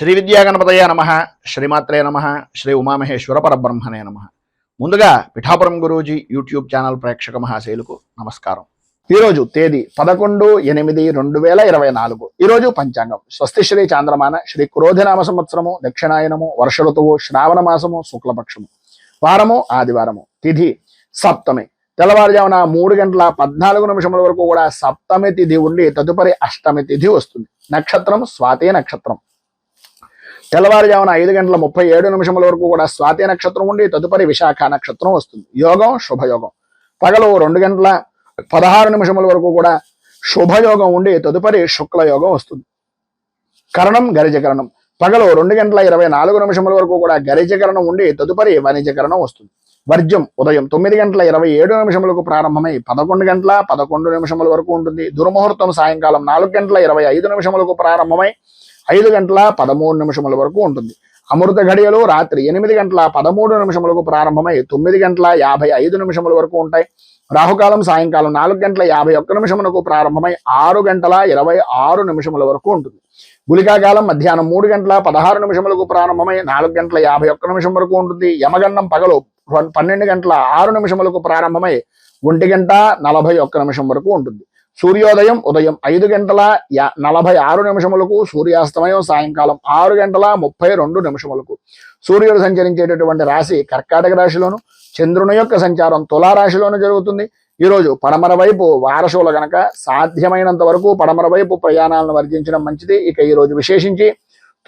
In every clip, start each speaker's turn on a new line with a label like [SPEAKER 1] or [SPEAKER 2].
[SPEAKER 1] శ్రీ విద్యాగణపతయ నమ, శ్రీమాత్రే నమ, శ్రీ ఉమామహేశ్వర పరబ్రహ్మణే నమ. ముందుగా పిఠాపురం గురూజీ యూట్యూబ్ ఛానల్ ప్రేక్షక మహాశైలకు నమస్కారం. ఈరోజు తేదీ 11/8/2024. ఈరోజు పంచాంగం స్వస్తి శ్రీ చాంద్రమాన శ్రీ క్రోధినామ సంవత్సరము, దక్షిణాయనము, వర్ష ఋతువు, శ్రావణ మాసము, శుక్లపక్షము, వారము ఆదివారము, తిథి సప్తమి. తెల్లవారుజామున 3:14 వరకు కూడా సప్తమి తిథి ఉండి తదుపరి అష్టమి తిథి వస్తుంది. నక్షత్రం స్వాతి నక్షత్రం. తెల్లవారుజామున 5:37 వరకు కూడా స్వాతి నక్షత్రం ఉండి తదుపరి విశాఖ నక్షత్రం వస్తుంది. యోగం శుభయోగం. పగలు 2:16 వరకు కూడా శుభయోగం ఉండి తదుపరి శుక్లయోగం వస్తుంది. కరణం గరిజకరణం. పగలు 2:24 వరకు కూడా గరిజకరణం ఉండి తదుపరి వణిజకరణం వస్తుంది. వర్జ్యం ఉదయం 9:27 ప్రారంభమై 11:11 వరకు ఉంటుంది. దుర్ముహూర్తం సాయంకాలం 4:25 ప్రారంభమై 5:13 వరకు ఉంటుంది. అమృత ఘడియలు రాత్రి 8:13 ప్రారంభమై 9:55 వరకు ఉంటాయి. రాహుకాలం సాయంకాలం 4:51 ప్రారంభమై 6:26 వరకు ఉంటుంది. గుళికాకాలం మధ్యాహ్నం 3:16 ప్రారంభమై 4:51 వరకు ఉంటుంది. యమగండం పగలు 12:06 ప్రారంభమై 1:41 వరకు ఉంటుంది. సూర్యోదయం ఉదయం 5:46 సూర్యాస్తమయం సాయంకాలం 6:32 సూర్యుడు సంచరించేటటువంటి రాశి కర్కాటక రాశిలోను, చంద్రుని యొక్క సంచారం తులారాశిలోను జరుగుతుంది. ఈరోజు పడమర వైపు వారసుల గనక సాధ్యమైనంత వరకు పడమర వైపు ప్రయాణాలను వర్జించడం మంచిది. ఇక ఈరోజు విశేషించి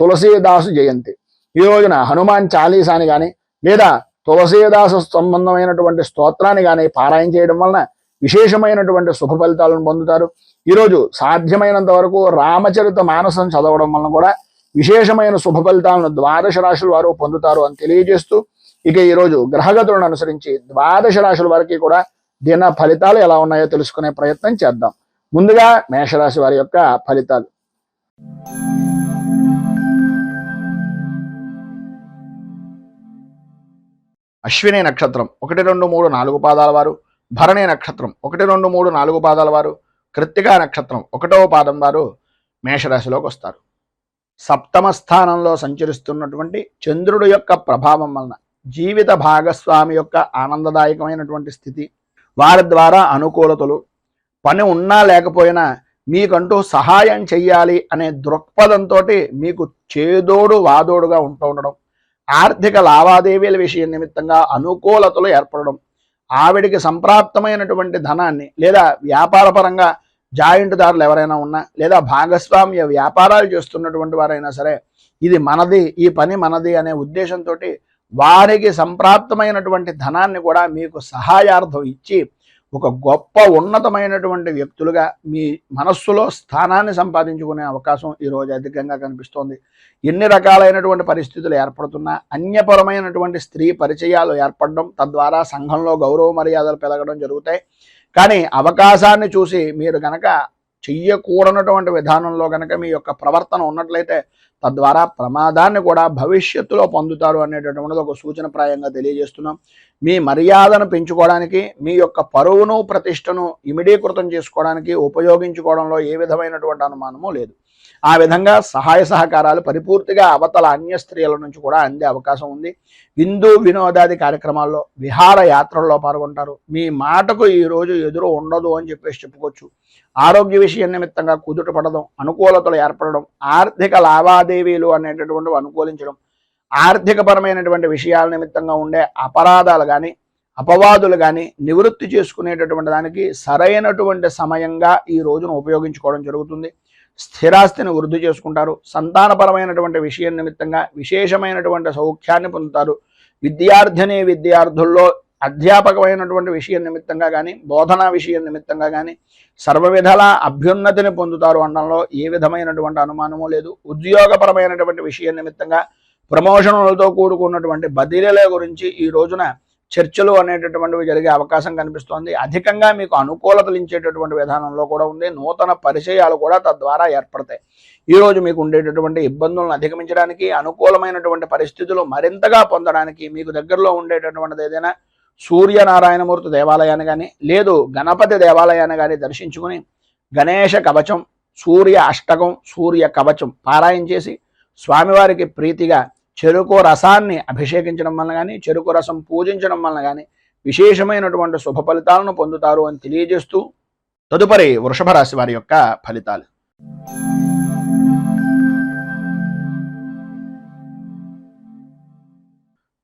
[SPEAKER 1] తులసీదాసు జయంతి. ఈ రోజున హనుమాన్ చాలీసాని కానీ లేదా తులసీదాసు సంబంధమైనటువంటి స్తోత్రాన్ని కానీ పారాయణ చేయడం వలన విశేషమైనటువంటి శుభ ఫలితాలను పొందుతారు. ఈరోజు సాధ్యమైనంత వరకు రామచరిత మానసం చదవడం వలన కూడా విశేషమైన శుభ ఫలితాలను 12 రాశుల వారు పొందుతారు అని తెలియజేస్తూ, ఇక ఈరోజు గ్రహగతులను అనుసరించి 12 రాశుల వారికి కూడా దిన ఫలితాలు ఎలా ఉన్నాయో తెలుసుకునే ప్రయత్నం చేద్దాం. ముందుగా మేషరాశి వారి యొక్క ఫలితాలు. అశ్విని నక్షత్రం 1, 2, 3, 4 పాదాల వారు, భరణి నక్షత్రం 1, 2, 3, 4 పాదాల వారు, కృత్తికా నక్షత్రం 1వ పాదం వారు మేషరాశిలోకి వస్తారు. సప్తమ స్థానంలో సంచరిస్తున్నటువంటి చంద్రుడు యొక్క ప్రభావం వలన జీవిత భాగస్వామి యొక్క ఆనందదాయకమైనటువంటి స్థితి, వారి ద్వారా అనుకూలతలు, పని ఉన్నా లేకపోయినా మీకంటూ సహాయం చెయ్యాలి అనే దృక్పథంతో మీకు చేదోడు వాదోడుగా ఉంటూ ఉండడం, ఆర్థిక లావాదేవీల విషయం నిమిత్తంగా అనుకూలతలు ఏర్పడడం, ఆవిడికి సంప్రాప్తమైనటువంటి ధనాన్ని లేదా వ్యాపారపరంగా జాయింట్ దారులు ఎవరైనా ఉన్నా లేదా భాగస్వామ్య వ్యాపారాలు చేస్తున్నటువంటి వారైనా సరే ఇది మనది, ఈ పని మనది అనే ఉద్దేశంతో వారికి సంప్రాప్తమైనటువంటి ధనాన్ని కూడా మీకు సహాయార్థం ఇచ్చి ఒక గొప్ప ఉన్నతమైనటువంటి వ్యక్తులుగా మీ మనస్సులో స్థానాన్ని సంపాదించుకునే అవకాశం ఈరోజు అధికంగా కనిపిస్తోంది. ఎన్ని రకాలైనటువంటి పరిస్థితులు ఏర్పడుతున్నా అన్యపరమైనటువంటి స్త్రీ పరిచయాలు ఏర్పడడం, తద్వారా సంఘంలో గౌరవ మర్యాదలు పెరగడం జరుగుతాయి. కానీ అవకాశాన్ని చూసి మీరు గనక చెయ్యకూడనటువంటి విధానంలో గనక మీ యొక్క ప్రవర్తన ఉన్నట్లయితే తద్వారా ప్రమాదాన్ని కూడా భవిష్యత్తులో పొందుతారు అనేటటువంటిది ఒక సూచనప్రాయంగా తెలియజేస్తున్నాం. మీ మర్యాదను పెంచుకోవడానికి, మీ యొక్క పరువును ప్రతిష్టను ఇమిడీకృతం చేసుకోవడానికి ఉపయోగించుకోవడంలో ఏ విధమైనటువంటి అనుమానము లేదు. ఆ విధంగా సహాయ సహకారాలు పరిపూర్తిగా అవతల అన్య స్త్రీల నుంచి కూడా అందే అవకాశం ఉంది. విందు వినోదాది కార్యక్రమాల్లో, విహార యాత్రల్లో పాల్గొంటారు. మీ మాటకు ఈరోజు ఎదురు ఉండదు అని చెప్పుకోవచ్చు. ఆరోగ్య విషయం నిమిత్తంగా కుదుట పడడం, అనుకూలతలు ఏర్పడడం, ఆర్థిక లావాదేవీలు అనేటటువంటివి అనుకూలించడం, ఆర్థికపరమైనటువంటి విషయాల నిమిత్తంగా ఉండే అపరాధాలు కానీ అపవాదులు కానీ నివృత్తి చేసుకునేటటువంటి దానికి సరైనటువంటి సమయంగా ఈ రోజును ఉపయోగించుకోవడం జరుగుతుంది. స్థిరాస్తిని వృద్ధి చేసుకుంటారు. సంతానపరమైనటువంటి విషయం నిమిత్తంగా విశేషమైనటువంటి సౌఖ్యాన్ని పొందుతారు. విద్యార్థుల్లో అధ్యాపకమైనటువంటి విషయం నిమిత్తంగా కానీ బోధనా విషయం నిమిత్తంగా కానీ సర్వవిధాల అభ్యున్నతిని పొందుతారు అనడంలో ఏ విధమైనటువంటి అనుమానము లేదు. ఉద్యోగపరమైనటువంటి విషయం నిమిత్తంగా ప్రమోషన్లతో కూడుకున్నటువంటి బదిలీల గురించి ఈ రోజున చర్చలు అనేటటువంటివి జరిగే అవకాశం కనిపిస్తోంది. అధికంగా మీకు అనుకూలతలు ఇచ్చేటటువంటి విధానంలో కూడా ఉంది. నూతన పరిచయాలు కూడా తద్వారా ఏర్పడతాయి. ఈరోజు మీకు ఉండేటటువంటి ఇబ్బందులను అధిగమించడానికి, అనుకూలమైనటువంటి పరిస్థితులు మరింతగా పొందడానికి మీకు దగ్గరలో ఉండేటటువంటిది ఏదైనా సూర్యనారాయణమూర్తి దేవాలయాన్ని కానీ లేదు గణపతి దేవాలయాన్ని కానీ దర్శించుకుని గణేష కవచం, సూర్య అష్టకం, సూర్య కవచం పారాయణ చేసి స్వామివారికి ప్రీతిగా చెరుకు రసాన్ని అభిషేకించడం వలన కానీ, చెరుకు రసం పూజించడం వలన కానీ విశేషమైనటువంటి శుభ ఫలితాలను పొందుతారు అని తెలియజేస్తూ తదుపరి వృషభ రాశి వారి యొక్క ఫలితాలు.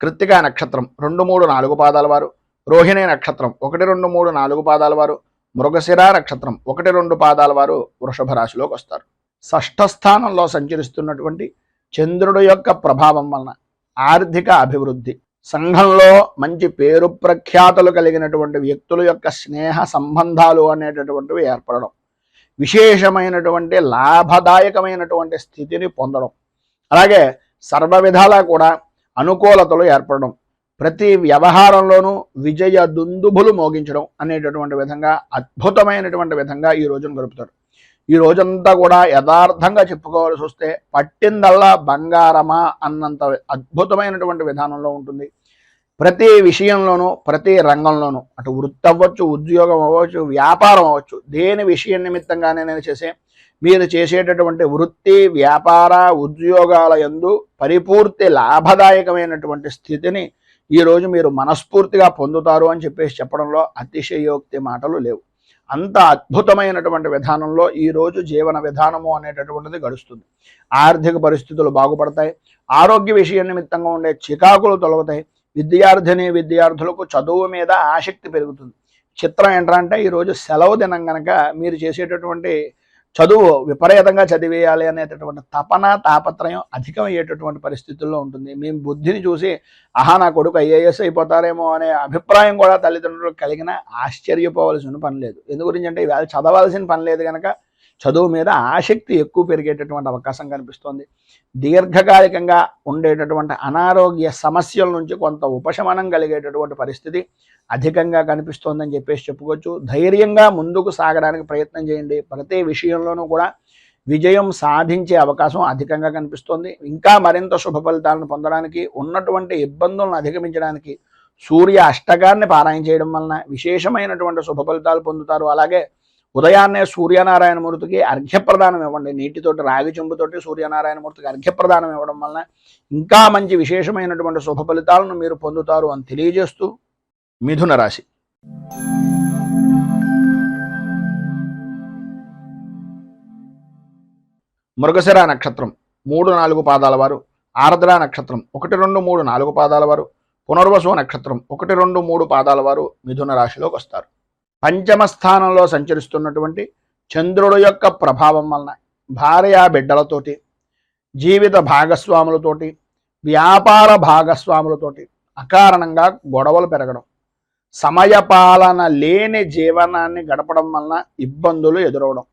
[SPEAKER 1] కృత్తికా నక్షత్రం 2, 3, 4 పాదాల వారు, రోహిణి నక్షత్రం 1, 2, 3, 4 పాదాల వారు, మృగశిర నక్షత్రం 1, 2 పాదాల వారు వృషభ రాశిలోకి వస్తారు. షష్ఠ స్థానంలో సంచరిస్తున్నటువంటి చంద్రుడు యొక్క ప్రభావం వలన ఆర్థిక అభివృద్ధి, సంఘంలో మంచి పేరు ప్రఖ్యాతులు కలిగినటువంటి వ్యక్తుల యొక్క స్నేహ సంబంధాలు అనేటటువంటివి ఏర్పడడం, విశేషమైనటువంటి లాభదాయకమైనటువంటి స్థితిని పొందడం, అలాగే సర్వ విధాలా కూడా అనుకూలతలు ఏర్పడడం, ప్రతి వ్యవహారంలోనూ విజయ దుందుభులు మోగించడం అనేటటువంటి విధంగా అద్భుతమైనటువంటి విధంగా ఈ రోజును గడుపుతారు. ఈ రోజంతా కూడా యథార్థంగా చెప్పుకోవాల్సి వస్తే పట్టిందల్లా బంగారమా అన్నంత అద్భుతమైనటువంటి విధానంలో ఉంటుంది. ప్రతి విషయంలోనూ, ప్రతి రంగంలోనూ, అటు వృత్తి అవ్వచ్చు, ఉద్యోగం అవ్వచ్చు, వ్యాపారం అవ్వచ్చు, దేని విషయం నిమిత్తంగానే నేను మీరు చేసేటటువంటి వృత్తి, వ్యాపార, ఉద్యోగాల యందు పరిపూర్తి లాభదాయకమైనటువంటి స్థితిని ఈరోజు మీరు మనస్ఫూర్తిగా పొందుతారు అని చెప్పడంలో అతిశయోక్తి మాటలు లేవు. అంత అద్భుతమైనటువంటి విధానంలో ఈరోజు జీవన విధానము అనేటటువంటిది గడుస్తుంది. ఆర్థిక పరిస్థితులు బాగుపడతాయి. ఆరోగ్య విషయం నిమిత్తంగా ఉండే చికాకులు తొలగుతాయి. విద్యార్థులకు చదువు మీద ఆసక్తి పెరుగుతుంది. చిత్రం ఏంటంటే ఈరోజు సెలవు దినం కనుక మీరు చేసేటటువంటి చదువు విపరీతంగా చదివేయాలి అనేటటువంటి తపన, తాపత్రయం అధికమయ్యేటటువంటి పరిస్థితుల్లో ఉంటుంది. మేము బుద్ధిని చూసి నా కొడుకు ఐఏఎస్ అయిపోతారేమో అనే అభిప్రాయం కూడా తల్లిదండ్రులకు కలిగిన ఆశ్చర్యపోవలసిన పని లేదు. ఎందు గురించి అంటే ఇవాళ చదవాల్సిన పని లేదు కనుక చదువు మీద ఆసక్తి ఎక్కువ పెరిగేటటువంటి అవకాశం కనిపిస్తోంది. దీర్ఘకాలికంగా ఉండేటటువంటి అనారోగ్య సమస్యల నుంచి కొంత ఉపశమనం కలిగేటటువంటి పరిస్థితి అధికంగా కనిపిస్తోందని చెప్పుకోవచ్చు. ధైర్యంగా ముందుకు సాగడానికి ప్రయత్నం చేయండి. ప్రతి విషయంలోనూ కూడా విజయం సాధించే అవకాశం అధికంగా కనిపిస్తోంది. ఇంకా మరింత శుభ ఫలితాలను పొందడానికి, ఉన్నటువంటి ఇబ్బందులను అధిగమించడానికి సూర్య అష్టకాన్ని పారాయణ చేయడం వలన విశేషమైనటువంటి శుభ ఫలితాలు పొందుతారు. అలాగే ఉదయాన్నే సూర్యనారాయణమూర్తికి అర్ఘ్యప్రదానం ఇవ్వండి. నీటితోటి, రాగి చెంబుతోటి సూర్యనారాయణమూర్తికి అర్ఘ్యప్రదానం ఇవ్వడం వలన ఇంకా మంచి విశేషమైనటువంటి శుభ ఫలితాలను మీరు పొందుతారు అని తెలియజేస్తూ మిథున రాశి. మృగశిర నక్షత్రం 3, 4 పాదాల వారు, ఆర్ద్ర నక్షత్రం 1, 2, 3, 4 పాదాల వారు, పునర్వసు నక్షత్రం 1, 2, 3 పాదాల వారు మిథున రాశిలోకి వస్తారు. పంచమ స్థానంలో సంచరిస్తున్నటువంటి చంద్రుడు యొక్క ప్రభావం వలన భార్యా బిడ్డలతోటి, జీవిత భాగస్వాములతోటి, వ్యాపార భాగస్వాములతోటి అకారణంగా గొడవలు పెరగడం, సమయపాలన లేని జీవనాన్ని గడపడం వలన ఇబ్బందులు ఎదురవడం,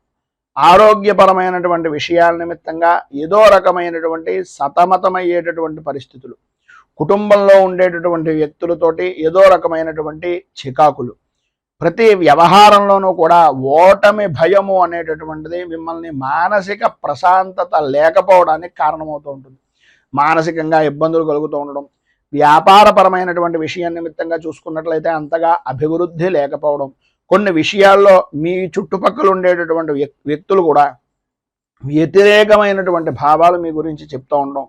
[SPEAKER 1] ఆరోగ్యపరమైనటువంటి విషయాల నిమిత్తంగా ఏదో రకమైనటువంటి సతమతమయ్యేటటువంటి పరిస్థితులు, కుటుంబంలో ఉండేటటువంటి వ్యక్తులతోటి ఏదో రకమైనటువంటి చికాకులు, ప్రతి వ్యవహారంలోనూ కూడా ఓటమి భయము అనేటటువంటిది మిమ్మల్ని మానసిక ప్రశాంతత లేకపోవడానికి కారణమవుతూ ఉంటుంది. మానసికంగా ఇబ్బందులు కలుగుతూ ఉండడం, వ్యాపారపరమైనటువంటి విషయం నిమిత్తంగా చూసుకున్నట్లయితే అంతగా అభివృద్ధి లేకపోవడం, కొన్ని విషయాల్లో మీ చుట్టుపక్కల ఉండేటటువంటి వ్యక్తులు కూడా వ్యతిరేకమైనటువంటి భావాలు మీ గురించి చెప్తూ ఉండడం,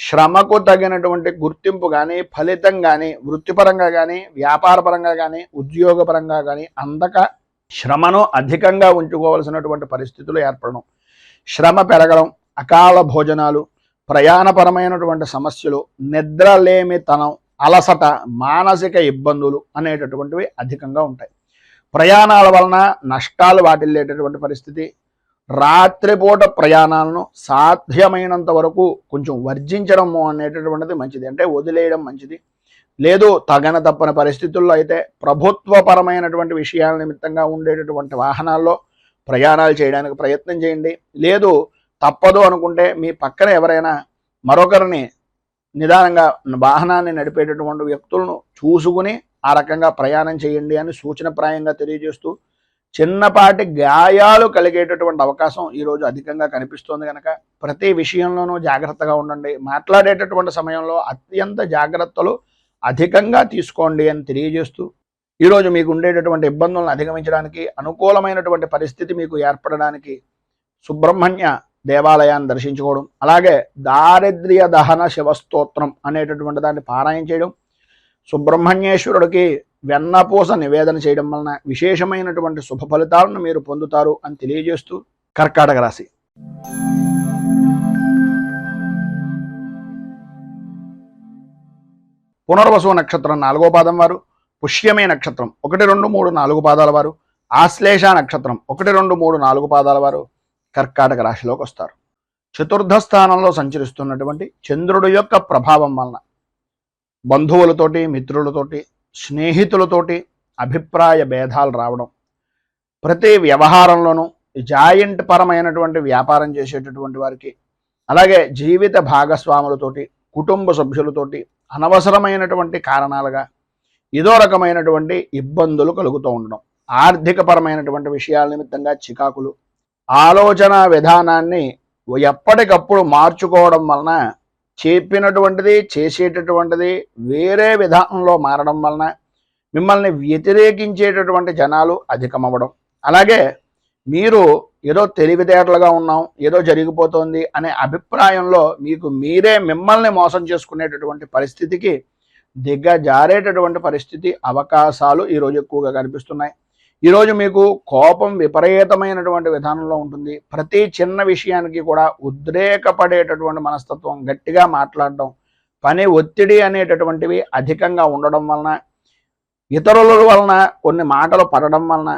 [SPEAKER 1] శ్రమకు తగినటువంటి గుర్తింపు కానీ, ఫలితం కానీ, వృత్తిపరంగా కానీ, వ్యాపారపరంగా కానీ, ఉద్యోగపరంగా కానీ అందక శ్రమను అధికంగా ఉంచుకోవాల్సినటువంటి పరిస్థితులు ఏర్పడడం, శ్రమ పెరగడం, అకాల భోజనాలు, ప్రయాణపరమైనటువంటి సమస్యలు, నిద్రలేమితనం, అలసట, మానసిక ఇబ్బందులు అనేటటువంటివి అధికంగా ఉంటాయి. ప్రయాణాల వలన నష్టాలు వాటిల్లేటటువంటి పరిస్థితి, రాత్రిపూట ప్రయాణాలను సాధ్యమైనంత వరకు కొంచెం వర్జించడము అనేటటువంటిది మంచిది. అంటే వదిలేయడం మంచిది. లేదు తగన తప్పని పరిస్థితుల్లో అయితే ప్రభుత్వపరమైనటువంటి విషయాల నిమిత్తంగా ఉండేటటువంటి వాహనాల్లో ప్రయాణాలు చేయడానికి ప్రయత్నం చేయండి. లేదు తప్పదు అనుకుంటే మీ పక్కన ఎవరైనా మరొకరిని నిదానంగా వాహనాన్ని నడిపేటటువంటి వ్యక్తులను చూసుకుని ఆ రకంగా ప్రయాణం చేయండి అని సూచనప్రాయంగా తెలియజేస్తూ, చిన్నపాటి గాయాలు కలిగేటటువంటి అవకాశం ఈరోజు అధికంగా కనిపిస్తోంది కనుక ప్రతి విషయంలోనూ జాగ్రత్తగా ఉండండి. మాట్లాడేటటువంటి సమయంలో అత్యంత జాగ్రత్తలు అధికంగా తీసుకోండి అని తెలియజేస్తూ, ఈరోజు మీకు ఉండేటటువంటి ఇబ్బందులను అధిగమించడానికి, అనుకూలమైనటువంటి పరిస్థితి మీకు ఏర్పడడానికి సుబ్రహ్మణ్య దేవాలయాన్ని దర్శించుకోవడం, అలాగే దారిద్ర్య దహన శివస్తోత్రం అనేటటువంటి దాన్ని పారాయణ చేయడం, సుబ్రహ్మణ్యేశ్వరుడికి వెన్నపూస నివేదన చేయడం వలన విశేషమైనటువంటి శుభ ఫలితాలను మీరు పొందుతారు అని తెలియజేస్తూ కర్కాటక రాశి. పునర్వసు నక్షత్రం 4వ పాదం వారు, పుష్యమే నక్షత్రం 1, 2, 3, 4 పాదాల వారు, ఆశ్లేష నక్షత్రం 1, 2, 3, 4 పాదాల వారు కర్కాటక రాశిలోకి వస్తారు. చతుర్థ స్థానంలో సంచరిస్తున్నటువంటి చంద్రుడి యొక్క ప్రభావం వలన బంధువులతోటి, మిత్రులతోటి, స్నేహితులతోటి అభిప్రాయ భేదాలు రావడం, ప్రతి వ్యవహారంలోనూ జాయింట్ పరమైనటువంటి వ్యాపారం చేసేటటువంటి వారికి, అలాగే జీవిత భాగస్వాములతోటి, కుటుంబ సభ్యులతోటి అనవసరమైనటువంటి కారణాలుగా ఏదో రకమైనటువంటి ఇబ్బందులు కలుగుతూ ఉండడం, ఆర్థిక పరమైనటువంటి విషయాల నిమిత్తంగా చికాకులు, ఆలోచన విధానాన్ని ఎప్పటికప్పుడు మార్చుకోవడం వలన చెప్పినటువంటిది చేసేటటువంటిది వేరే విధానంలో మారడం వలన మిమ్మల్ని వ్యతిరేకించేటటువంటి జనాలు అధికమవ్వడం, అలాగే మీరు ఏదో తెలివితేటలుగా ఉన్నాం, ఏదో జరిగిపోతుంది అనే అభిప్రాయంలో మీకు మీరే మిమ్మల్ని మోసం చేసుకునేటటువంటి పరిస్థితికి దిగజారేటటువంటి పరిస్థితి అవకాశాలు ఈరోజు ఎక్కువగా కనిపిస్తున్నాయి. ఈరోజు మీకు కోపం విపరీతమైనటువంటి విధానంలో ఉంటుంది. ప్రతి చిన్న విషయానికి కూడా ఉద్రేకపడేటటువంటి మనస్తత్వం, గట్టిగా మాట్లాడడం, పని ఒత్తిడి అనేటటువంటివి అధికంగా ఉండడం వలన, ఇతరుల వలన కొన్ని మాటలు పడడం వలన,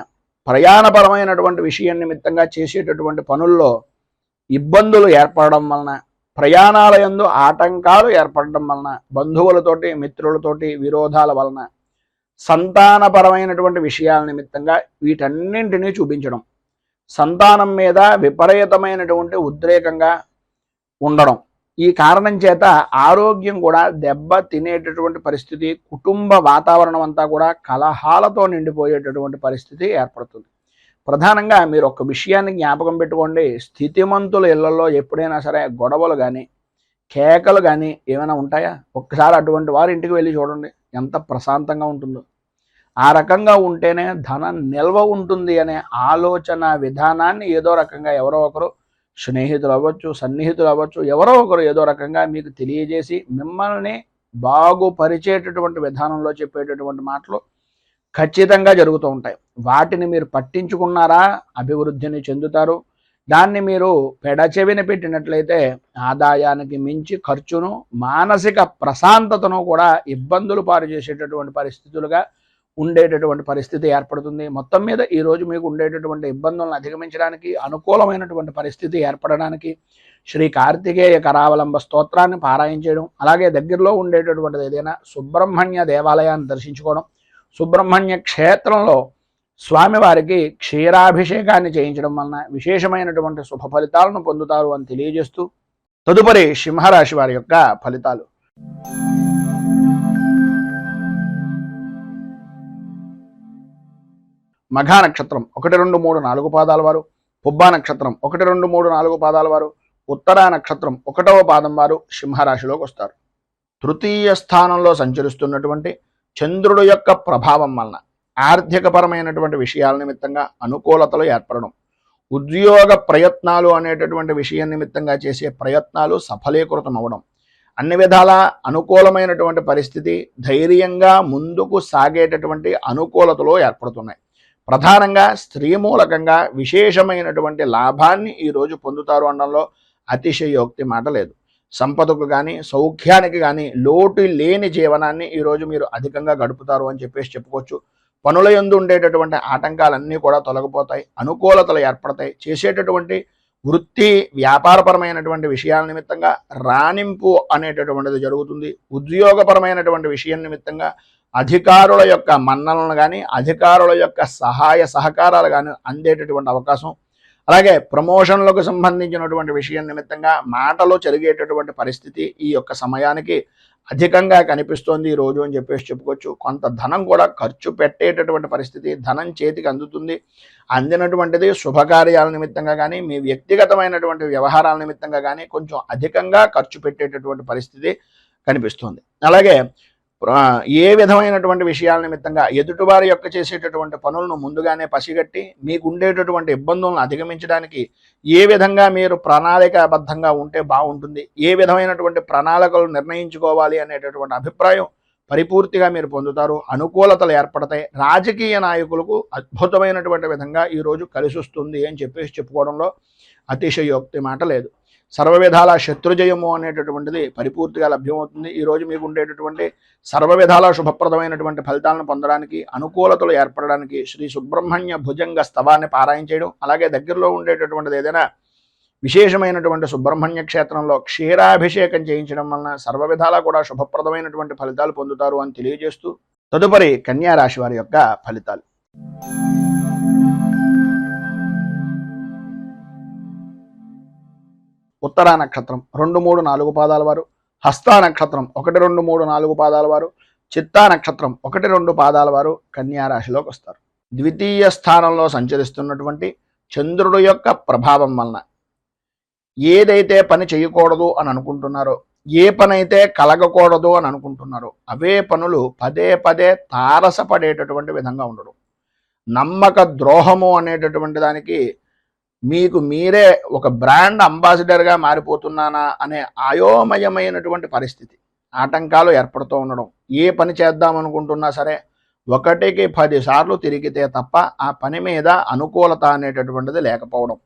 [SPEAKER 1] ప్రయాణపరమైనటువంటి విషయం నిమిత్తంగా చేసేటటువంటి పనుల్లో ఇబ్బందులు ఏర్పడడం వలన, ప్రయాణాల యందు ఆటంకాలు ఏర్పడడం వలన, బంధువులతోటి, మిత్రులతోటి విరోధాల వలన, సంతానపరమైనటువంటి విషయాల నిమిత్తంగా వీటన్నింటినీ చూపించడం, సంతానం మీద విపరీతమైనటువంటి ఉద్రేకంగా ఉండడం, ఈ కారణం చేత ఆరోగ్యం కూడా దెబ్బ తినేటటువంటి పరిస్థితి, కుటుంబ వాతావరణం అంతా కూడా కలహాలతో నిండిపోయేటటువంటి పరిస్థితి ఏర్పడుతుంది. ప్రధానంగా మీరు ఒక విషయాన్ని జ్ఞాపకం పెట్టుకోండి, స్థితిమంతుల ఇళ్లలో ఎప్పుడైనా సరే గొడవలు కానీ, కేకలు కానీ ఏమైనా ఉంటాయా? ఒక్కసారి అటువంటి వారి ఇంటికి వెళ్ళి చూడండి, ఎంత ప్రశాంతంగా ఉంటుందో. ఆ రకంగా ఉంటేనే ధనం నిల్వ ఉంటుంది అనే ఆలోచన విధానాన్ని ఏదో రకంగా ఎవరో ఒకరు, స్నేహితులు అవ్వచ్చు, సన్నిహితులు అవ్వచ్చు, ఎవరో ఒకరు ఏదో రకంగా మీకు తెలియజేసి మిమ్మల్ని బాగుపరిచేటటువంటి విధానంలో చెప్పేటటువంటి మాటలు ఖచ్చితంగా జరుగుతూ ఉంటాయి. వాటిని మీరు పట్టించుకున్నారా అభివృద్ధిని చెందుతారు. దాన్ని మీరు పెడచెవిన పెట్టినట్లయితే ఆదాయానికి మించి ఖర్చును, మానసిక ప్రశాంతతను కూడా ఇబ్బందులు పాలు చేసేటటువంటి పరిస్థితులుగా ఉండేటటువంటి పరిస్థితి ఏర్పడుతుంది. మొత్తం మీద ఈరోజు మీకు ఉండేటటువంటి ఇబ్బందులను అధిగమించడానికి, అనుకూలమైనటువంటి పరిస్థితి ఏర్పడడానికి శ్రీ కార్తికేయ కరావలంబ స్తోత్రాన్ని పారాయణ చేయడం, అలాగే దగ్గరలో ఉండేటటువంటిది ఏదైనా సుబ్రహ్మణ్య దేవాలయాన్ని దర్శించుకోవడం, సుబ్రహ్మణ్య క్షేత్రంలో స్వామివారికి క్షీరాభిషేకాన్ని చేయించడం వలన విశేషమైనటువంటి శుభ ఫలితాలను పొందుతారు అని తెలియజేస్తూ తదుపరి సింహరాశి వారి యొక్క ఫలితాలు. మఘా నక్షత్రం 1, 2, 3, 4 పాదాల వారు, పుబ్బా నక్షత్రం 1, 2, 3, 4 పాదాల వారు, ఉత్తరా నక్షత్రం 1వ పాదం వారు సింహరాశిలోకి వస్తారు. తృతీయ స్థానంలో సంచరిస్తున్నటువంటి చంద్రుడు యొక్క ప్రభావం వలన ఆర్థికపరమైనటువంటి విషయాల నిమిత్తంగా అనుకూలతలు ఏర్పడడం, ఉద్యోగ ప్రయత్నాలు అనేటటువంటి విషయం నిమిత్తంగా చేసే ప్రయత్నాలు సఫలీకృతం అవ్వడం, అన్ని విధాల అనుకూలమైనటువంటి పరిస్థితి, ధైర్యంగా ముందుకు సాగేటటువంటి అనుకూలతలు ఏర్పడుతున్నాయి. ప్రధానంగా స్త్రీ మూలకంగా విశేషమైనటువంటి లాభాన్ని ఈరోజు పొందుతారు అనడంలో అతిశయోక్తి మాట లేదు. సంపదకు కానీ, సౌఖ్యానికి కానీ లోటు లేని జీవనాన్ని ఈరోజు మీరు అధికంగా గడుపుతారు అని చెప్పుకోవచ్చు. పనుల యందు ఉండేటటువంటి ఆటంకాలన్నీ కూడా తొలగిపోతాయి, అనుకూలతలు ఏర్పడతాయి. చేసేటటువంటి వృత్తి వ్యాపారపరమైనటువంటి విషయాల నిమిత్తంగా రాణింపు అనేటటువంటిది జరుగుతుంది. ఉద్యోగపరమైనటువంటి విషయం నిమిత్తంగా అధికారుల యొక్క మన్ననలు కానీ, అధికారుల యొక్క సహాయ సహకారాలు కానీ అందేటటువంటి అవకాశం, అలాగే ప్రమోషన్లకు సంబంధించినటువంటి విషయం నిమిత్తంగా మాటలు జరిగేటటువంటి పరిస్థితి ఈ యొక్క సమయానికి అధికంగా కనిపిస్తోంది ఈ రోజు అని చెప్పుకోవచ్చు. కొంత ధనం కూడా ఖర్చు పెట్టేటటువంటి పరిస్థితి, ధనం చేతికి అందుతుంది. అందినటువంటిది శుభకార్యాల నిమిత్తంగా కానీ, మీ వ్యక్తిగతమైనటువంటి వ్యవహారాల నిమిత్తంగా కానీ కొంచెం అధికంగా ఖర్చు పెట్టేటటువంటి పరిస్థితి కనిపిస్తుంది. అలాగే ఏ విధమైనటువంటి విషయాల నిమిత్తంగా ఎదుటివారి యొక్క చేసేటటువంటి పనులను ముందుగానే పసిగట్టి మీకు ఉండేటటువంటి ఇబ్బందులను అధిగమించడానికి ఏ విధంగా మీరు ప్రణాళికాబద్ధంగా ఉంటే బాగుంటుంది, ఏ విధమైనటువంటి ప్రణాళికలు నిర్ణయించుకోవాలి అనేటటువంటి అభిప్రాయం పరిపూర్తిగా మీరు పొందుతారు. అనుకూలతలు ఏర్పడతాయి. రాజకీయ నాయకులకు అద్భుతమైనటువంటి విధంగా ఈరోజు కలిసి వస్తుంది అని చెప్పుకోవడంలో అతిశయోక్తి మాట లేదు. సర్వవిధాల శత్రుజయము అనేటటువంటిది పరిపూర్తిగా లభ్యమవుతుంది. ఈరోజు మీకు ఉండేటటువంటి సర్వవిధాల శుభప్రదమైనటువంటి ఫలితాలను పొందడానికి, అనుకూలతలు ఏర్పడడానికి శ్రీ సుబ్రహ్మణ్య భుజంగ స్తవాన్ని పారాయణ చేయడం, అలాగే దగ్గరలో ఉండేటటువంటిది ఏదైనా విశేషమైనటువంటి సుబ్రహ్మణ్య క్షేత్రంలో క్షీరాభిషేకం చేయించడం వలన సర్వవిధాలా కూడా శుభప్రదమైనటువంటి ఫలితాలు పొందుతారు అని తెలియజేస్తూ తదుపరి కన్యా రాశి వారి యొక్క ఫలితాలు. ఉత్తరా నక్షత్రం 2, 3, 4 పాదాల వారు, హస్తా నక్షత్రం 1, 2, 3, 4 పాదాల వారు, చిత్తా నక్షత్రం 1, 2 పాదాల వారు కన్యా రాశిలోకి వస్తారు. ద్వితీయ స్థానంలో సంచరిస్తున్నటువంటి చంద్రుడు యొక్క ప్రభావం వలన ఏదైతే పని చేయకూడదు అని అనుకుంటున్నారో, ఏ పని అయితే కలగకూడదు అని అనుకుంటున్నారో అవే పనులు పదే పదే తారసపడేటటువంటి విధంగా ఉండడం, నమ్మక ద్రోహము అనేటటువంటి దానికి మీకు మీరే ఒక బ్రాండ్ అంబాసిడర్గా మారిపోతున్నానా అనే అయోమయమైనటువంటి పరిస్థితి, ఆటంకాలు ఏర్పడుతూ ఉండడం. ఏ పని చేద్దాం అనుకుంటున్నా సరే 1కి 10 సార్లు తిరిగితే తప్ప ఆ పని మీద అనుకూలత అనేటటువంటిది లేకపోవడం,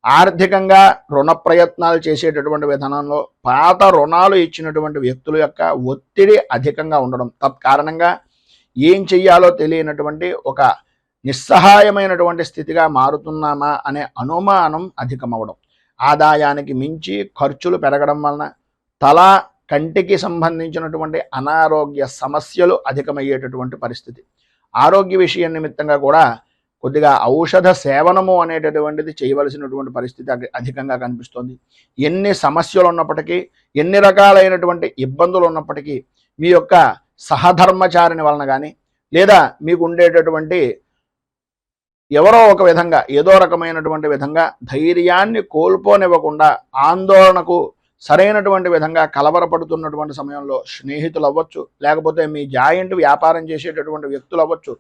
[SPEAKER 1] ఆర్థికంగా రుణ ప్రయత్నాలు చేసేటటువంటి విధానంలో పాత రుణాలు ఇచ్చినటువంటి వ్యక్తుల యొక్క ఒత్తిడి అధికంగా ఉండడం, తత్కారణంగా ఏం చెయ్యాలో తెలియనటువంటి ఒక నిస్సహాయమైనటువంటి స్థితిగా మారుతున్నామా అనే అనుమానం అధికమవడం, ఆదాయానికి మించి ఖర్చులు పెరగడం వలన తల కంటికి సంబంధించినటువంటి అనారోగ్య సమస్యలు అధికమయ్యేటటువంటి పరిస్థితి, ఆరోగ్య విషయం నిమిత్తంగా కూడా కొద్దిగా ఔషధ సేవనము అనేటటువంటిది చేయవలసినటువంటి పరిస్థితి అధికంగా కనిపిస్తుంది. ఎన్ని సమస్యలు ఉన్నప్పటికీ, ఎన్ని రకాలైనటువంటి ఇబ్బందులు ఉన్నప్పటికీ మీ యొక్క సహధర్మచారిని వలన కానీ, లేదా మీకు ఉండేటటువంటి ఎవరో ఒక విధంగా ఏదో రకమైనటువంటి విధంగా ధైర్యాన్ని కోల్పోనివ్వకుండా ఆందోళనకు సరైనటువంటి విధంగా కలవరపడుతున్నటువంటి సమయంలో స్నేహితులు అవ్వచ్చు, లేకపోతే మీ జాయింట్ వ్యాపారం చేసేటటువంటి వ్యక్తులు అవ్వచ్చు,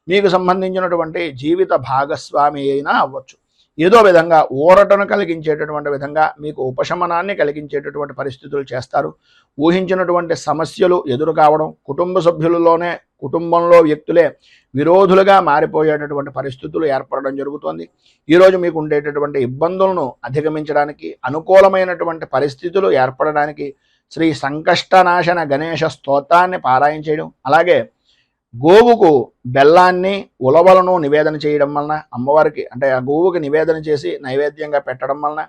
[SPEAKER 1] మీకు సంబంధించినటువంటి జీవిత భాగస్వామి అయినా అవ్వచ్చు, ఏదో విధంగా ఊరటను కలిగించేటటువంటి విధంగా మీకు ఉపశమనాన్ని కలిగించేటటువంటి పరిస్థితులు చేస్తారు. ఊహించినటువంటి సమస్యలు ఎదురు కావడం, కుటుంబ సభ్యులలోనే కుటుంబంలో వ్యక్తులే విరోధులుగా మారిపోయేటటువంటి పరిస్థితులు ఏర్పడడం జరుగుతుంది. ఈరోజు మీకు ఉండేటటువంటి ఇబ్బందులను అధిగమించడానికి, అనుకూలమైనటువంటి పరిస్థితులు ఏర్పడడానికి శ్రీ సంకష్టనాశన గణేశ స్తోత్రాన్ని పారాయణ చేయడం, అలాగే గోవుకు బెల్లాన్ని ఉలవలను నివేదన చేయడం వలన, అమ్మవారికి అంటే ఆ గోవుకి నివేదన చేసి నైవేద్యంగా పెట్టడం వలన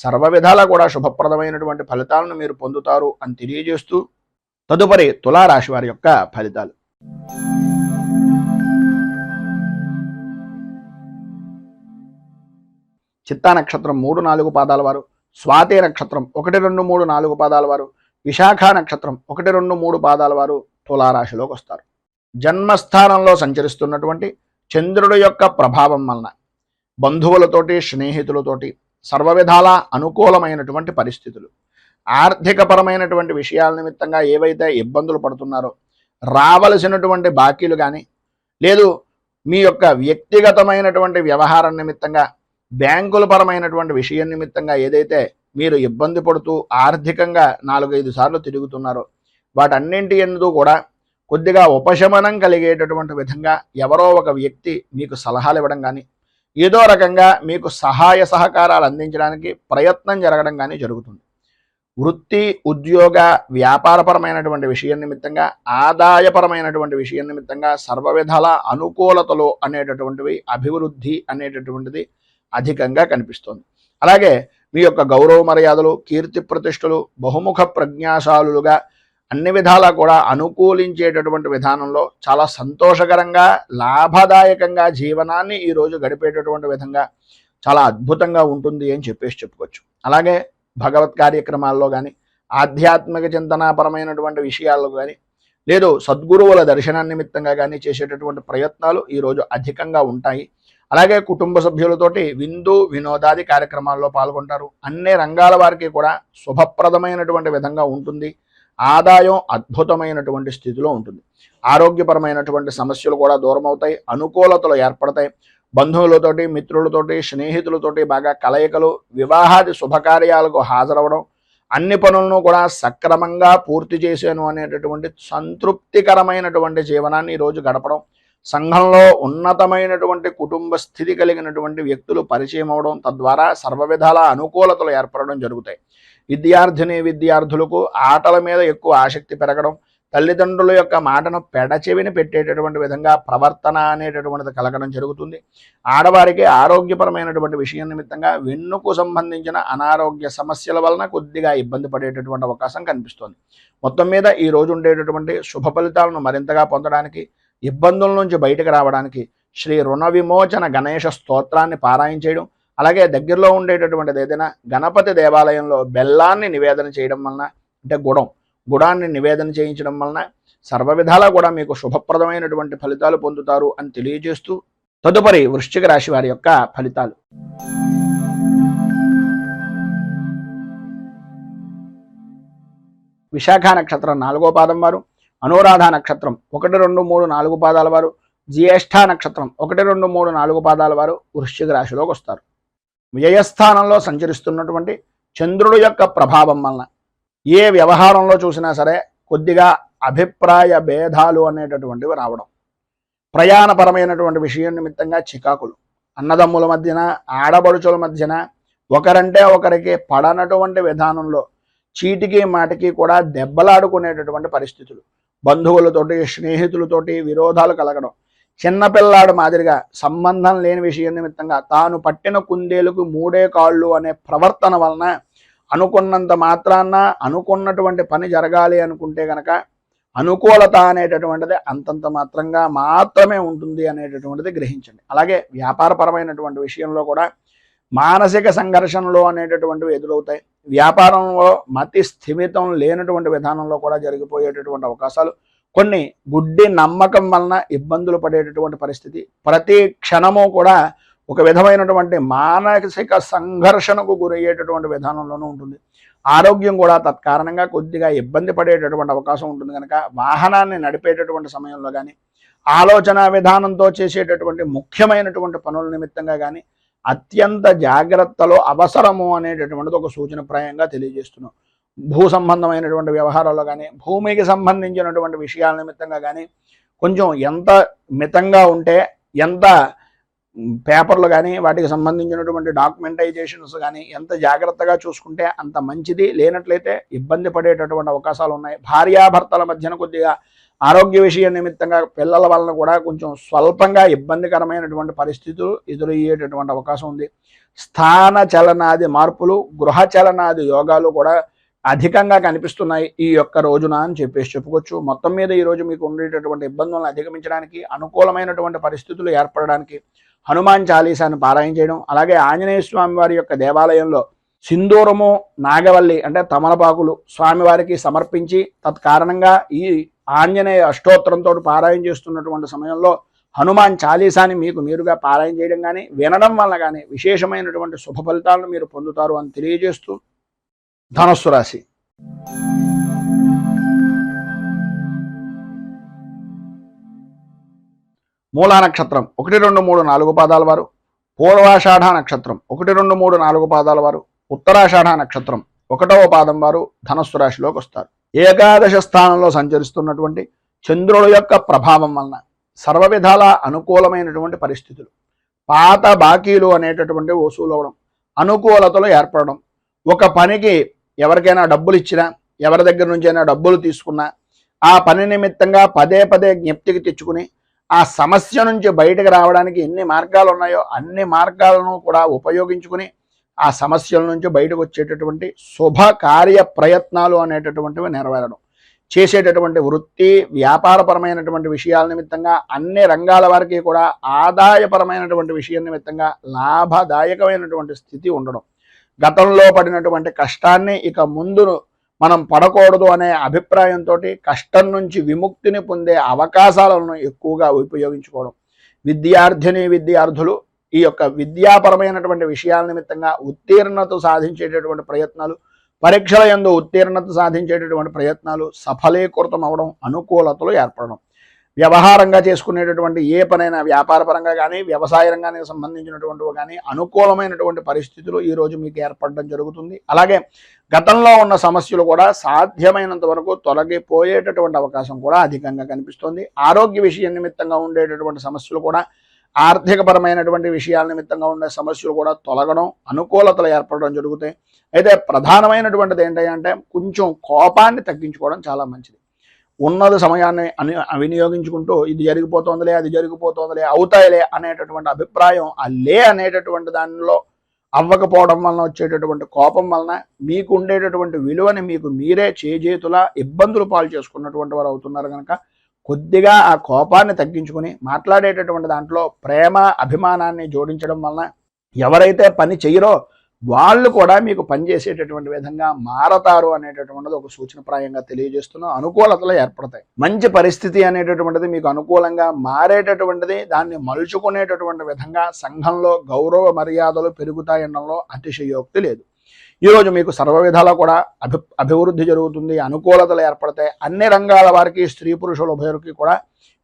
[SPEAKER 1] సర్వవిధాలా కూడా శుభప్రదమైనటువంటి ఫలితాలను మీరు పొందుతారు అని తెలియజేస్తూ తదుపరి తులారాశి వారి యొక్క ఫలితాలు. చిత్తా నక్షత్రం 3, 4 పాదాల వారు, స్వాతి నక్షత్రం 1, 2, 3, 4 పాదాల వారు, విశాఖ నక్షత్రం 1, 2, 3 పాదాల వారు తులారాశిలోకి వస్తారు. జన్మస్థానంలో సంచరిస్తున్నటువంటి చంద్రుడి యొక్క ప్రభావం వలన బంధువులతోటి, స్నేహితులతోటి సర్వవిధాల అనుకూలమైనటువంటి పరిస్థితులు, ఆర్థికపరమైనటువంటి విషయాల నిమిత్తంగా ఏవైతే ఇబ్బందులు పడుతున్నారో రావలసినటువంటి బాకీలు కానీ, లేదు మీ యొక్క వ్యక్తిగతమైనటువంటి వ్యవహారం నిమిత్తంగా బ్యాంకుల పరమైనటువంటి విషయం నిమిత్తంగా ఏదైతే మీరు ఇబ్బంది పడుతూ ఆర్థికంగా 4-5 సార్లు తిరుగుతున్నారో వాటన్నింటి యందు కూడా కొద్దిగా ఉపశమనం కలిగేటటువంటి విధంగా ఎవరో ఒక వ్యక్తి మీకు సలహాలు ఇవ్వడం కానీ, ఏదో రకంగా మీకు సహాయ సహకారాలు అందించడానికి ప్రయత్నం జరగడం కానీ జరుగుతుంది. వృత్తి, ఉద్యోగ, వ్యాపారపరమైనటువంటి విషయం నిమిత్తంగా, ఆదాయపరమైనటువంటి విషయం నిమిత్తంగా సర్వవిధాల అనుకూలతలు అనేటటువంటివి, అభివృద్ధి అనేటటువంటిది అధికంగా కనిపిస్తుంది. అలాగే మీ యొక్క గౌరవ మర్యాదలు, కీర్తి ప్రతిష్టలు బహుముఖ ప్రజ్ఞాశాలుగా అన్ని విధాలా కూడా అనుకూలించేటటువంటి విధానంలో చాలా సంతోషకరంగా, లాభదాయకంగా జీవనాన్ని ఈరోజు గడిపేటటువంటి విధంగా చాలా అద్భుతంగా ఉంటుంది అని చెప్పుకోవచ్చు. అలాగే భగవత్ కార్యక్రమాల్లో కానీ, ఆధ్యాత్మిక చింతనాపరమైనటువంటి విషయాల్లో కానీ, లేదు సద్గురువుల దర్శన నిమిత్తంగా కానీ చేసేటటువంటి ప్రయత్నాలు ఈరోజు అధికంగా ఉంటాయి. అలాగే కుటుంబ సభ్యులతోటి విందు వినోదాది కార్యక్రమాల్లో పాల్గొంటారు. అన్ని రంగాల వారికి కూడా శుభప్రదమైనటువంటి విధంగా ఉంటుంది. ఆదాయం అద్భుతమైనటువంటి స్థితిలో ఉంటుంది. ఆరోగ్యపరమైనటువంటి సమస్యలు కూడా దూరం అవుతాయి, అనుకూలతలు ఏర్పడతాయి. బంధువులతోటి, మిత్రులతోటి, స్నేహితులతోటి బాగా కలయికలు, వివాహాది శుభకార్యాలకు హాజరవడం, అన్ని పనులను కూడా సక్రమంగా పూర్తి చేశాను అనేటటువంటి సంతృప్తికరమైనటువంటి జీవనాన్ని ఈరోజు గడపడం, సంఘంలో ఉన్నతమైనటువంటి కుటుంబ స్థితి కలిగినటువంటి వ్యక్తులు పరిచయం అవడం, తద్వారా సర్వవిధాల అనుకూలతలు ఏర్పడడం జరుగుతాయి. విద్యార్థులకు ఆటల మీద ఎక్కువ ఆసక్తి పెరగడం, తల్లిదండ్రుల యొక్క మాటను పెడచెవిని పెట్టేటటువంటి విధంగా ప్రవర్తన అనేటటువంటిది కలగడం జరుగుతుంది. ఆడవారికి ఆరోగ్యపరమైనటువంటి విషయం నిమిత్తంగా వెన్నుకు సంబంధించిన అనారోగ్య సమస్యల వలన కొద్దిగా ఇబ్బంది పడేటటువంటి అవకాశం కనిపిస్తుంది. మొత్తం మీద ఈ రోజు ఉండేటటువంటి శుభ ఫలితాలను మరింతగా పొందడానికి, ఇబ్బందుల నుంచి బయటకు రావడానికి శ్రీ రుణ విమోచన గణేష స్తోత్రాన్ని పారాయణ చేయడం, అలాగే దగ్గరలో ఉండేటటువంటిది ఏదైనా గణపతి దేవాలయంలో బెల్లాన్ని నివేదన చేయడం వలన, అంటే గుడాన్ని నివేదన చేయించడం వలన సర్వవిధాలా కూడా మీకు శుభప్రదమైనటువంటి ఫలితాలు పొందుతారు అని తెలియజేస్తూ, తదుపరి వృశ్చిక రాశి వారి యొక్క ఫలితాలు. విశాఖ నక్షత్రం 4వ పాదం వారు, అనురాధ నక్షత్రం 1, 2, 3, 4 పాదాల వారు, జ్యేష్ఠ నక్షత్రం 1, 2, 3, 4 పాదాల వారు వృశ్చిక రాశిలోకి వస్తారు. వ్యయస్థానంలో సంచరిస్తున్నటువంటి చంద్రుడు యొక్క ప్రభావం వలన ఏ వ్యవహారంలో చూసినా సరే కొద్దిగా అభిప్రాయ భేదాలు అనేటటువంటివి రావడం, ప్రయాణపరమైనటువంటి విషయం నిమిత్తంగా చికాకులు, అన్నదమ్ముల మధ్యన, ఆడబడుచుల మధ్యన ఒకరంటే ఒకరికి పడనటువంటి విధానంలో చీటికి మాటికి కూడా దెబ్బలాడుకునేటటువంటి పరిస్థితులు, బంధువులతోటి, స్నేహితులతోటి విరోధాలు కలగడం, చిన్నపిల్లాడు మాదిరిగా సంబంధం లేని విషయం నిమిత్తంగా తాను పట్టిన కుందేలుకు 3 కాళ్ళు అనే ప్రవర్తన వలన అనుకున్నంత మాత్రాన అనుకున్నటువంటి పని జరగాలి అనుకుంటే గనక అనుకూలత అనేటటువంటిది అంతంత మాత్రమే ఉంటుంది అనేటటువంటిది గ్రహించండి. అలాగే వ్యాపారపరమైనటువంటి విషయంలో కూడా మానసిక సంఘర్షణలు అనేటటువంటివి ఎదురవుతాయి. వ్యాపారంలో మతి స్థిమితం లేనటువంటి విధానంలో కూడా జరిగిపోయేటటువంటి అవకాశాలు, కొన్ని గుడ్డి నమ్మకం వలన ఇబ్బందులు పడేటటువంటి పరిస్థితి, ప్రతి క్షణము కూడా ఒక విధమైనటువంటి మానసిక సంఘర్షణకు గురయ్యేటటువంటి విధానంలోనూ ఉంటుంది. ఆరోగ్యం కూడా తత్కారణంగా కొద్దిగా ఇబ్బంది పడేటటువంటి అవకాశం ఉంటుంది. కనుక వాహనాన్ని నడిపేటటువంటి సమయంలో కానీ, ఆలోచన విధానంతో చేసేటటువంటి ముఖ్యమైనటువంటి పనుల నిమిత్తంగా కానీ అత్యంత జాగ్రత్తలు అవసరము అనేటటువంటిది ఒక సూచనప్రాయంగా తెలియజేస్తున్నాం. భూ సంబంధమైనటువంటి వ్యవహారాల్లో కానీ, భూమికి సంబంధించినటువంటి విషయాల నిమిత్తంగా కానీ కొంచెం ఎంత మితంగా ఉంటే, ఎంత పేపర్లు కానీ వాటికి సంబంధించినటువంటి డాక్యుమెంటైజేషన్స్ కానీ ఎంత జాగ్రత్తగా చూసుకుంటే అంత మంచిది. లేనట్లయితే ఇబ్బంది పడేటటువంటి అవకాశాలు ఉన్నాయి. భార్యాభర్తల మధ్యన కొద్దిగా ఆరోగ్య విషయం నిమిత్తంగా పిల్లల వలన కూడా కొంచెం స్వల్పంగా ఇబ్బందికరమైనటువంటి పరిస్థితులు ఎదురయ్యేటటువంటి అవకాశం ఉంది. స్థాన చలనాది మార్పులు, గృహ చలనాది యోగాలు కూడా అధికంగా కనిపిస్తున్నాయి ఈ యొక్క రోజున అని చెప్పుకోవచ్చు. మొత్తం మీద ఈరోజు మీకు ఉండేటటువంటి ఇబ్బందులను అధిగమించడానికి, అనుకూలమైనటువంటి పరిస్థితులు ఏర్పడడానికి హనుమాన్ చాలీసాను పారాయణ చేయడం, అలాగే ఆంజనేయ స్వామి వారి యొక్క దేవాలయంలో సింధూరము, నాగవల్లి అంటే తమలపాకులు స్వామివారికి సమర్పించి తత్కారణంగా ఈ ఆంజనేయ అష్టోత్తరంతో పారాయణ చేస్తున్నటువంటి సమయంలో హనుమాన్ చాలీసాని మీకు మీరుగా పారాయణ చేయడం కానీ, వినడం వల్ల కానీ విశేషమైనటువంటి శుభ ఫలితాలను మీరు పొందుతారు అని తెలియజేస్తూ, ధనస్సు రాశి. మూలా నక్షత్రం 1, 2, 3, 4 పాదాల వారు, పూర్వాషాఢ నక్షత్రం 1, 2, 3, 4 పాదాల వారు, ఉత్తరాషాఢ నక్షత్రం 1వ పాదం వారు ధనస్సు రాశిలోకి వస్తారు. ఏకాదశ స్థానంలో సంచరిస్తున్నటువంటి చంద్రుడు యొక్క ప్రభావం వలన సర్వవిధాల అనుకూలమైనటువంటి పరిస్థితులు, పాత బాకీలు అనేటటువంటి వసూలు అవడం, అనుకూలతలు ఏర్పడడం, ఒక పనికి ఎవరికైనా డబ్బులు ఇచ్చినా, ఎవరి దగ్గర నుంచి అయినా డబ్బులు తీసుకున్నా ఆ పని నిమిత్తంగా పదే జ్ఞప్తికి తెచ్చుకుని ఆ సమస్య నుంచి బయటకు రావడానికి ఎన్ని మార్గాలు ఉన్నాయో అన్ని మార్గాలను కూడా ఉపయోగించుకుని ఆ సమస్యల నుంచి బయటకు వచ్చేటటువంటి శుభ కార్య ప్రయత్నాలు అనేటటువంటివి నెరవేరడం, చేసేటటువంటి వృత్తి వ్యాపారపరమైనటువంటి విషయాల నిమిత్తంగా అన్ని రంగాల వారికి కూడా ఆదాయపరమైనటువంటి విషయం నిమిత్తంగా లాభదాయకమైనటువంటి స్థితి ఉండడం, గతంలో పడినటువంటి కష్టాన్ని ఇక ముందు మనం పడకూడదు అనే అభిప్రాయంతో కష్టం నుంచి విముక్తిని పొందే అవకాశాలను ఎక్కువగా ఉపయోగించుకోవడం, విద్యార్థులు ఈ యొక్క విద్యాపరమైనటువంటి విషయాల నిమిత్తంగా ఉత్తీర్ణత సాధించేటటువంటి ప్రయత్నాలు, పరీక్షల యందు ఉత్తీర్ణత సాధించేటటువంటి ప్రయత్నాలు సఫలీకృతం అవడం, అనుకూలతలు ఏర్పడడం. వ్యవహారంగా చేసుకునేటటువంటి ఏ పనైనా వ్యాపారపరంగా కానీ వ్యవసాయ రంగానికి సంబంధించినటువంటివి కానీ అనుకూలమైనటువంటి పరిస్థితులు ఈరోజు మీకు ఏర్పడడం జరుగుతుంది. అలాగే గతంలో ఉన్న సమస్యలు కూడా సాధ్యమైనంత వరకు తొలగిపోయేటటువంటి అవకాశం కూడా అధికంగా కనిపిస్తుంది. ఆరోగ్య విషయం నిమిత్తంగా ఉండేటటువంటి సమస్యలు కూడా, ఆర్థికపరమైనటువంటి విషయాల నిమిత్తంగా ఉండే సమస్యలు కూడా తొలగడం, అనుకూలతలు ఏర్పడడం జరుగుతాయి. అయితే ప్రధానమైనటువంటిది ఏంటంటే కొంచెం కోపాన్ని తగ్గించుకోవడం చాలా మంచిది. ఉన్నది సమయాన్ని వినియోగించుకుంటూ ఇది జరిగిపోతుందిలే, అది జరిగిపోతుందిలే, అవుతాయిలే అనేటటువంటి అభిప్రాయం అనేటటువంటి దానిలో అవ్వకపోవడం వలన వచ్చేటటువంటి కోపం వలన మీకు ఉండేటటువంటి విలువని మీకు మీరే చేజేతులా ఇబ్బందులు పాలు చేసుకున్నటువంటి వారు అవుతున్నారు. కనుక కొద్దిగా ఆ కోపాన్ని తగ్గించుకుని మాట్లాడేటటువంటి దాంట్లో ప్రేమ అభిమానాన్ని జోడించడం వలన ఎవరైతే పని చేయరో వాళ్ళు కూడా మీకు పనిచేసేటటువంటి విధంగా మారతారు అనేటటువంటిది ఒక సూచనప్రాయంగా తెలియజేస్తున్నాం. అనుకూలతలు ఏర్పడతాయి. మంచి పరిస్థితి అనేటటువంటిది మీకు అనుకూలంగా మారేటటువంటిది, దాన్ని మలుచుకునేటటువంటి విధంగా సంఘంలో గౌరవ మర్యాదలు పెరుగుతాయనడంలో అతిశయోక్తి లేదు. ఈరోజు మీకు సర్వ విధాలా కూడా అభివృద్ధి జరుగుతుంది, అనుకూలతలు ఏర్పడతాయి. అన్ని రంగాల వారికి, స్త్రీ పురుషుల ఉభయులకి కూడా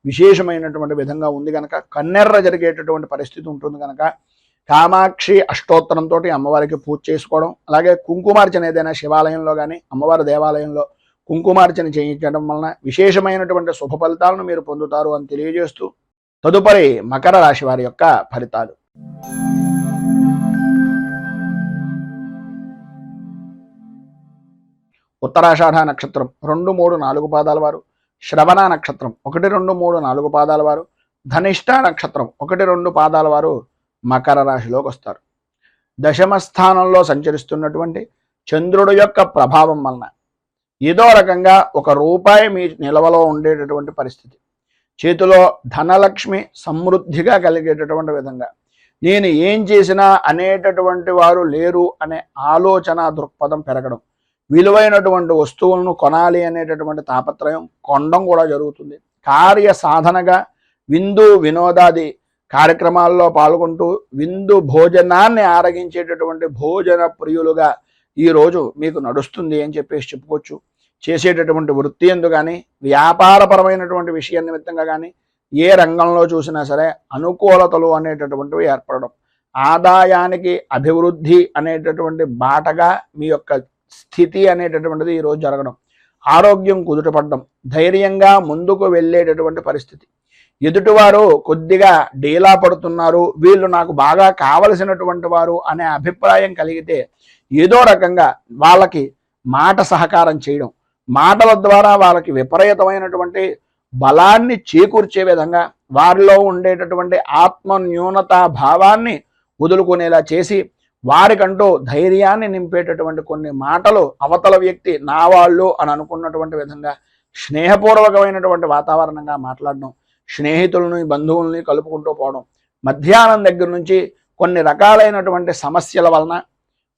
[SPEAKER 1] విశేషమైనటువంటి విధంగా ఉంది కనుక కన్నెర్ర జరిగేటటువంటి పరిస్థితి ఉంటుంది. కనుక కామాక్షి అష్టోత్తరంతో అమ్మవారికి పూజ చేసుకోవడం, అలాగే కుంకుమార్చన ఏదైనా శివాలయంలో కానీ అమ్మవారి దేవాలయంలో కుంకుమార్చన చేయించడం వలన విశేషమైనటువంటి శుభ ఫలితాలను మీరు పొందుతారు అని తెలియజేస్తూ తదుపరి మకర రాశి వారి యొక్క ఫలితాలు. ఉత్తరాషాఢ నక్షత్రం 2, 3, 4 పాదాల వారు, శ్రవణ నక్షత్రం 1, 2, 3, 4 పాదాల వారు, ధనిష్ట నక్షత్రం 1, 2 పాదాల వారు మకర రాశిలోకి వస్తారు. దశమ స్థానంలో సంచరిస్తున్నటువంటి చంద్రుడు యొక్క ప్రభావం వలన ఏదో రకంగా ₹1 మీ నిల్వలో ఉండేటటువంటి పరిస్థితి, చేతిలో ధనలక్ష్మి సమృద్ధిగా కలిగేటటువంటి విధంగా, నేను ఏం చేసినా అనేటటువంటి వారు లేరు అనే ఆలోచన దృక్పథం పెరగడం, విలువైనటువంటి వస్తువులను కొనాలి అనేటటువంటి తాపత్రయం కొనడం కూడా జరుగుతుంది. కార్య సాధనగా విందు వినోదాది కార్యక్రమాల్లో పాల్గొంటూ విందు భోజనాన్ని ఆరగించేటటువంటి భోజన ప్రియులుగా ఈరోజు మీకు నడుస్తుంది అని చెప్పేసి చెప్పుకోవచ్చు. చేసేటటువంటి వృత్తి ఎందు కానీ వ్యాపారపరమైనటువంటి విషయం నిమిత్తంగా కానీ ఏ రంగంలో చూసినా సరే అనుకూలతలు అనేటటువంటివి ఏర్పడడం, ఆదాయానికి అభివృద్ధి అనేటటువంటి బాటగా మీ యొక్క స్థితి అనేటటువంటిది ఈరోజు జరగడం, ఆరోగ్యం కుదుటపడడం, ధైర్యంగా ముందుకు వెళ్ళేటటువంటి పరిస్థితి. ఎదుటివారు కొద్దిగా డీలా పడుతున్నారు, వీళ్ళు నాకు బాగా కావలసినటువంటి వారు అనే అభిప్రాయం కలిగితే ఏదో రకంగా వాళ్ళకి మాట సహకారం చేయడం, మాటల ద్వారా వాళ్ళకి విపరీతమైనటువంటి బలాన్ని చేకూర్చే విధంగా వారిలో ఉండేటటువంటి ఆత్మ న్యూనతా భావాన్ని వదులుకునేలా చేసి వారికంటూ ధైర్యాన్ని నింపేటటువంటి కొన్ని మాటలు అవతల వ్యక్తి నా వాళ్ళు అని అనుకున్నటువంటి విధంగా స్నేహపూర్వకమైనటువంటి వాతావరణంగా మాట్లాడడం, స్నేహితులని బంధువుల్ని కలుపుకుంటూ పోవడం, మధ్యాహ్నం దగ్గర నుంచి కొన్ని రకాలైనటువంటి సమస్యల వలన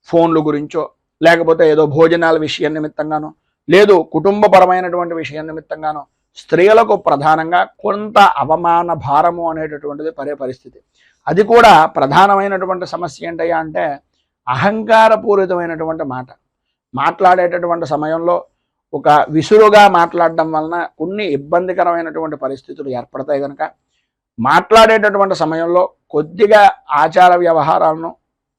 [SPEAKER 1] ఫోన్లు గురించో లేకపోతే ఏదో భోజనాల విషయం నిమిత్తంగానో లేదు కుటుంబపరమైనటువంటి విషయం నిమిత్తంగానో స్త్రీలకు ప్రధానంగా కొంత అవమాన భారము అనేటటువంటిది పడే పరిస్థితి. అది కూడా ప్రధానమైనటువంటి సమస్య ఏంటయ్యా అంటే అహంకారపూరితమైనటువంటి మాట్లాడేటటువంటి సమయంలో ఒక విసురుగా మాట్లాడడం వలన కొన్ని ఇబ్బందికరమైనటువంటి పరిస్థితులు ఏర్పడతాయి. కనుక మాట్లాడేటటువంటి సమయంలో కొద్దిగా ఆచార వ్యవహారాలను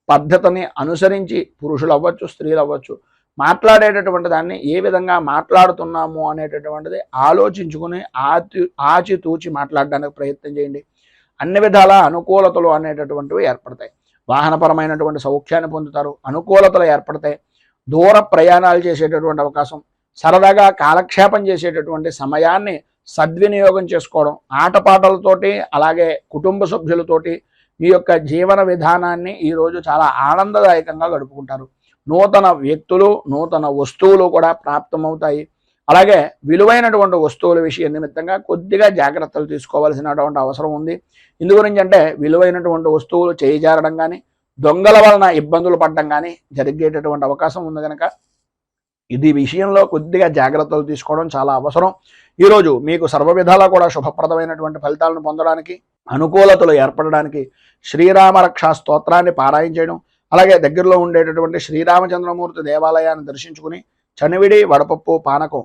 [SPEAKER 1] పద్ధతిని అనుసరించి పురుషులు అవ్వచ్చు స్త్రీలు అవ్వచ్చు మాట్లాడేటటువంటి దాన్ని ఏ విధంగా మాట్లాడుతున్నాము అనేటటువంటిది ఆలోచించుకుని ఆచితూచి మాట్లాడడానికి ప్రయత్నం చేయండి. అన్ని విధాల అనుకూలతలు అనేటటువంటివి ఏర్పడతాయి. వాహనపరమైనటువంటి సౌఖ్యాన్ని పొందుతారు, అనుకూలతలు ఏర్పడతాయి. దూర ప్రయాణాలు చేసేటటువంటి అవకాశం, సరదాగా కాలక్షేపం చేసేటటువంటి సమయాన్ని సద్వినియోగం చేసుకోవడం, ఆటపాటలతోటి అలాగే కుటుంబ సభ్యులతోటి మీ యొక్క జీవన విధానాన్ని ఈరోజు చాలా ఆనందదాయకంగా గడుపుకుంటారు. నూతన వ్యక్తులు నూతన వస్తువులు కూడా ప్రాప్తమవుతాయి. అలాగే విలువైనటువంటి వస్తువుల విషయం నిమిత్తంగా కొద్దిగా జాగ్రత్తలు తీసుకోవాల్సినటువంటి అవసరం ఉంది. ఇందు గురించి అంటే విలువైనటువంటి వస్తువులు చేయిజారడం కానీ దొంగల వలన ఇబ్బందులు పడడం కానీ జరిగేటటువంటి అవకాశం ఉంది. కనుక ఇది విషయంలో కొద్దిగా జాగ్రత్తలు తీసుకోవడం చాలా అవసరం. ఈరోజు మీకు సర్వ విధాలా కూడా శుభప్రదమైనటువంటి ఫలితాలను పొందడానికి అనుకూలతలు ఏర్పడడానికి శ్రీరామ రక్షా స్తోత్రాన్ని పారాయణ చేయడం, అలాగే దగ్గరలో ఉండేటటువంటి శ్రీరామచంద్రమూర్తి దేవాలయాన్ని దర్శించుకుని చనివిడి వడపప్పు పానకం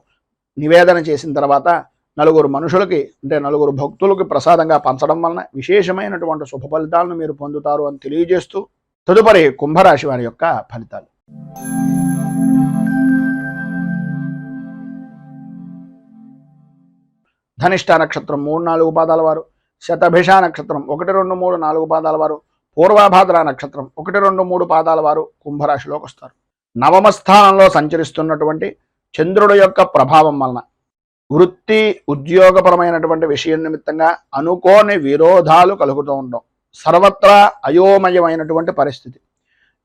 [SPEAKER 1] నివేదన చేసిన తర్వాత నలుగురు మనుషులకి అంటే నలుగురు భక్తులకి ప్రసాదంగా పంచడం వలన విశేషమైనటువంటి శుభ ఫలితాలను మీరు పొందుతారు అని తెలియజేస్తూ తదుపరి కుంభరాశి వారి యొక్క ఫలితాలు. ధనిష్ట నక్షత్రం 3-4 పాదాల వారు, శతభిష నక్షత్రం 1, 2, 3, 4 పాదాల వారు, పూర్వభాద్ర నక్షత్రం 1, 2, 3 పాదాల వారు కుంభరాశిలోకి వస్తారు. నవమ స్థానంలో సంచరిస్తున్నటువంటి చంద్రుడు యొక్క ప్రభావం వలన వృత్తి ఉద్యోగపరమైనటువంటి విషయం నిమిత్తంగా అనుకోని విరోధాలు కలుగుతూ ఉండడం, సర్వత్రా అయోమయమైనటువంటి పరిస్థితి,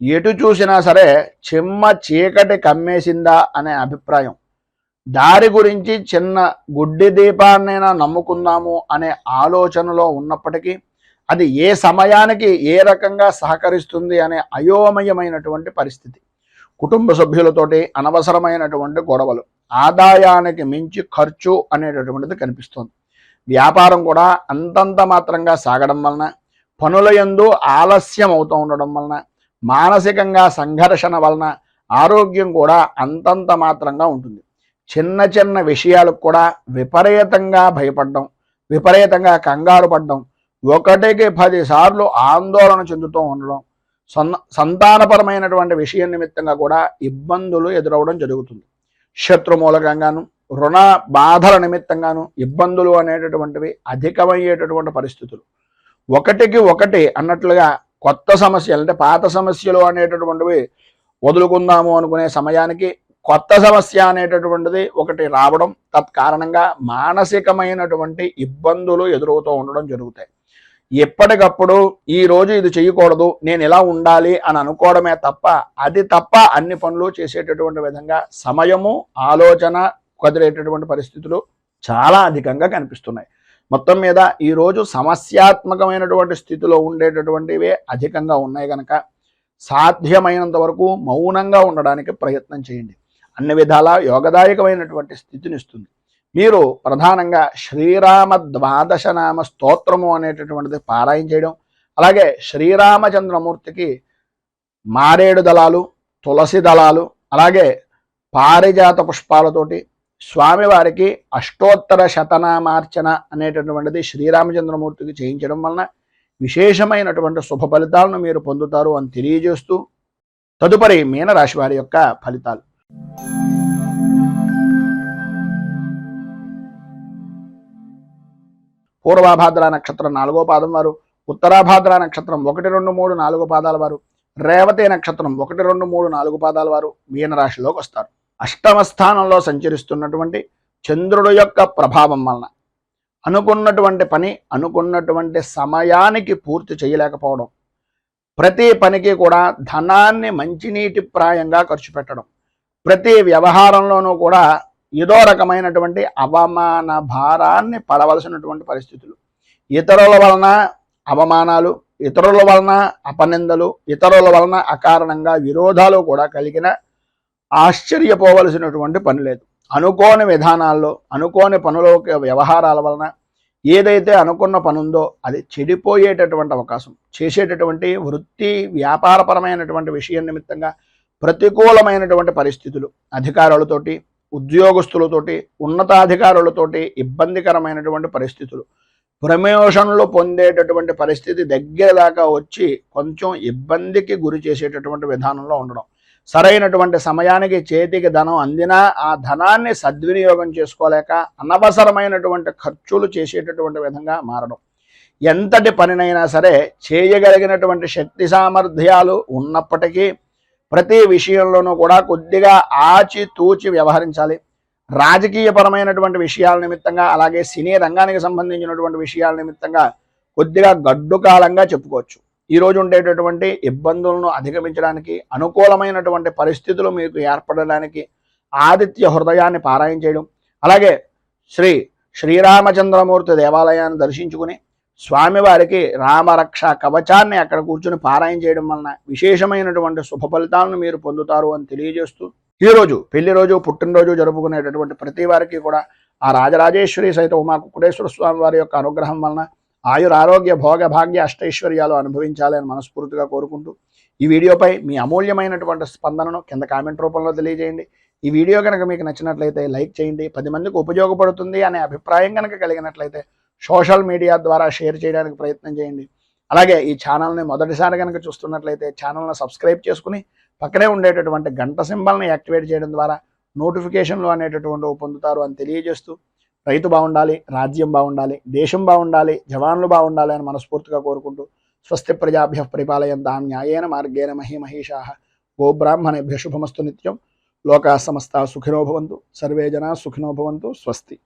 [SPEAKER 1] ఎటు చూసినా సరే చెమ్మ చీకటి కమ్మేసిందా అనే అభిప్రాయం, దారి గురించి చిన్న గుడ్డి దీపాన్నైనా నమ్ముకుందాము అనే ఆలోచనలో ఉన్నప్పటికీ అది ఏ సమయానికి ఏ రకంగా సహకరిస్తుంది అనే అయోమయమైనటువంటి పరిస్థితి, కుటుంబ సభ్యులతోటి అనవసరమైనటువంటి గొడవలు, ఆదాయానికి మించి ఖర్చు అనేటటువంటిది కనిపిస్తుంది, వ్యాపారం కూడా అంతంత మాత్రంగా సాగడం వలన, పనుల యందు ఆలస్యం అవుతూ ఉండడం వలన, మానసికంగా సంఘర్షణ వలన ఆరోగ్యం కూడా అంతంత మాత్రంగా ఉంటుంది. చిన్న చిన్న విషయాలకు కూడా విపరీతంగా భయపడడం, విపరీతంగా కంగారు పడడం, 1కి 10 సార్లు ఆందోళన చెందుతూ ఉండడం, సంతానపరమైనటువంటి విషయం నిమిత్తంగా కూడా ఇబ్బందులు ఎదురవడం జరుగుతుంది. శత్రుమూలకంగాను రుణ బాధల నిమిత్తంగాను ఇబ్బందులు అనేటటువంటివి అధికమయ్యేటటువంటి పరిస్థితులు, 1కి 1 అన్నట్లుగా కొత్త సమస్యలు అంటే పాత సమస్యలు అనేటటువంటివి వదులుకుందాము అనుకునే సమయానికి కొత్త సమస్య అనేటటువంటిది ఒకటి రావడం, తత్కారణంగా మానసికమైనటువంటి ఇబ్బందులు ఎదురవుతూ ఉండడం జరుగుతాయి. ఎప్పటికప్పుడు ఈ రోజు ఇది చేయకూడదు, నేను ఇలా ఉండాలి అని అనుకోవడమే తప్ప అది తప్ప అన్ని పనులు చేసేటటువంటి విధంగా సమయము ఆలోచన కుదిరేటటువంటి పరిస్థితులు చాలా అధికంగా కనిపిస్తున్నాయి. మొత్తం మీద ఈరోజు సమస్యాత్మకమైనటువంటి స్థితిలో ఉండేటటువంటివే అధికంగా ఉన్నాయి కనుక సాధ్యమైనంత వరకు మౌనంగా ఉండడానికి ప్రయత్నం చేయండి. అన్ని విధాలా యోగదాయకమైనటువంటి స్థితిని ఇస్తుంది. మీరు ప్రధానంగా శ్రీరామ 12 నామ స్తోత్రము అనేటటువంటిది పారాయణ చేయడం, అలాగే శ్రీరామచంద్రమూర్తికి మారేడు దళాలు, తులసి దళాలు, అలాగే పారిజాత పుష్పాలతోటి స్వామివారికి అష్టోత్తర శతనామార్చన అనేటటువంటిది శ్రీరామచంద్రమూర్తికి చేయించడం వలన విశేషమైనటువంటి శుభ ఫలితాలను మీరు పొందుతారు అని తెలియజేస్తూ తదుపరి మీనరాశి వారి యొక్క ఫలితాలు. పూర్వభాద్ర నక్షత్రం 4వ పాదం వారు, ఉత్తరాభాద్ర నక్షత్రం 1, 2, 3, 4 పాదాల వారు, రేవతి నక్షత్రం 1, 2, 3, 4 పాదాల వారు మీనరాశిలోకి వస్తారు. అష్టమ స్థానంలో సంచరిస్తున్నటువంటి చంద్రుడు యొక్క ప్రభావం వలన అనుకున్నటువంటి పని అనుకున్నటువంటి సమయానికి పూర్తి చేయలేకపోవడం, ప్రతి పనికి కూడా ధనాన్ని మంచినీటి ప్రాయంగా ఖర్చు పెట్టడం, ప్రతి వ్యవహారంలోనూ కూడా ఏదో రకమైనటువంటి అవమాన భారాన్ని పడవలసినటువంటి పరిస్థితులు, ఇతరుల వలన అవమానాలు, ఇతరుల వలన అపనిందలు, ఇతరుల వలన అకారణంగా విరోధాలు కూడా కలిగిన ఆశ్చర్యపోవలసినటువంటి పని లేదు. అనుకోని విధానాల్లో అనుకోని పనుల వ్యవహారాల వలన ఏదైతే అనుకున్న పని ఉందో అది చెడిపోయేటటువంటి అవకాశం, చేసేటటువంటి వృత్తి వ్యాపారపరమైనటువంటి విషయం నిమిత్తంగా ప్రతికూలమైనటువంటి పరిస్థితులు, అధికారులతోటి ఉద్యోగస్తులతోటి ఉన్నతాధికారులతోటి ఇబ్బందికరమైనటువంటి పరిస్థితులు, ప్రమోషన్లు పొందేటటువంటి పరిస్థితి దగ్గర దాకా వచ్చి కొంచెం ఇబ్బందికి గురి చేసేటటువంటి విధానంలో ఉండడం, సరైనటువంటి సమయానికి చేతికి ధనం అందినా ఆ ధనాన్ని సద్వినియోగం చేసుకోలేక అనవసరమైనటువంటి ఖర్చులు చేసేటటువంటి విధంగా మారడం, ఎంతటి పనినైనా సరే చేయగలిగినటువంటి శక్తి సామర్థ్యాలు ఉన్నప్పటికీ ప్రతి విషయంలోనూ కూడా కొద్దిగా ఆచితూచి వ్యవహరించాలి. రాజకీయపరమైనటువంటి విషయాల నిమిత్తంగా అలాగే సినీ రంగానికి సంబంధించినటువంటి విషయాల నిమిత్తంగా కొద్దిగా గడ్డు కాలంగా చెప్పుకోవచ్చు. ఈరోజు ఉండేటటువంటి ఇబ్బందులను అధిగమించడానికి అనుకూలమైనటువంటి పరిస్థితులు మీకు ఏర్పడడానికి ఆదిత్య హృదయాన్ని పారాయణ చేయడం, అలాగే శ్రీరామచంద్రమూర్తి దేవాలయాన్ని దర్శించుకుని స్వామివారికి రామరక్ష కవచాన్ని అక్కడ కూర్చుని పారాయణ చేయడం వలన విశేషమైనటువంటి శుభ ఫలితాలను మీరు పొందుతారు అని తెలియజేస్తూ ఈరోజు పెళ్లి రోజు పుట్టినరోజు జరుపుకునేటటువంటి ప్రతి వారికి కూడా ఆ రాజరాజేశ్వరి సైత ఉమా కుక్కుటేశ్వర స్వామి వారి యొక్క అనుగ్రహం వలన ఆయుర ఆరోగ్య భోగ భాగ్య అష్టైశ్వర్యాలు అనుభవించాలని మనస్ఫూర్తిగా కోరుకుంటూ ఈ వీడియోపై మీ అమూల్యమైనటువంటి స్పందనను కింద కామెంట్ రూపంలో తెలియజేయండి. ఈ వీడియో కనుక మీకు నచ్చినట్లయితే లైక్ చేయండి. 10 మందికి ఉపయోగపడుతుంది అనే అభిప్రాయం కనుక కలిగినట్లయితే సోషల్ మీడియా ద్వారా షేర్ చేయడానికి ప్రయత్నం చేయండి. అలాగే ఈ ఛానల్ని మొదటిసారి కనుక చూస్తున్నట్లయితే ఛానల్ని సబ్స్క్రైబ్ చేసుకుని పక్కనే ఉండేటటువంటి గంట సింబల్ని యాక్టివేట్ చేయడం ద్వారా నోటిఫికేషన్లు అనేటటువంటివి పొందుతారు అని తెలియజేస్తూ, రైతు బాగుండాలి, రాజ్యం బాగుండాలి, దేశం బాగుండాలి, జవాన్లు బాగుండాలి అని మనస్ఫూర్తిగా కోరుకుంటూ స్వస్తి ప్రజాభ్యః పరిపాలయంతాం న్యాయేన మార్గేణ మహీమహీషాః గోబ్రాహ్మణేభ్యః శుభమస్తు నిత్యం. లోకాః సమస్తాః సుఖినో భవంతు. సర్వే జనాః సుఖినో భవంతు. స్వస్తి.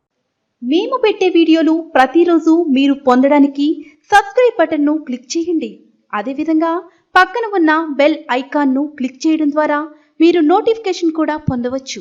[SPEAKER 2] మేము పెట్టే వీడియోలు ప్రతిరోజు మీరు పొందడానికి సబ్స్క్రైబ్ బటన్ను క్లిక్ చేయండి. అదేవిధంగా పక్కన ఉన్న బెల్ ఐకాన్ను క్లిక్ చేయడం ద్వారా మీరు నోటిఫికేషన్ కూడా పొందవచ్చు.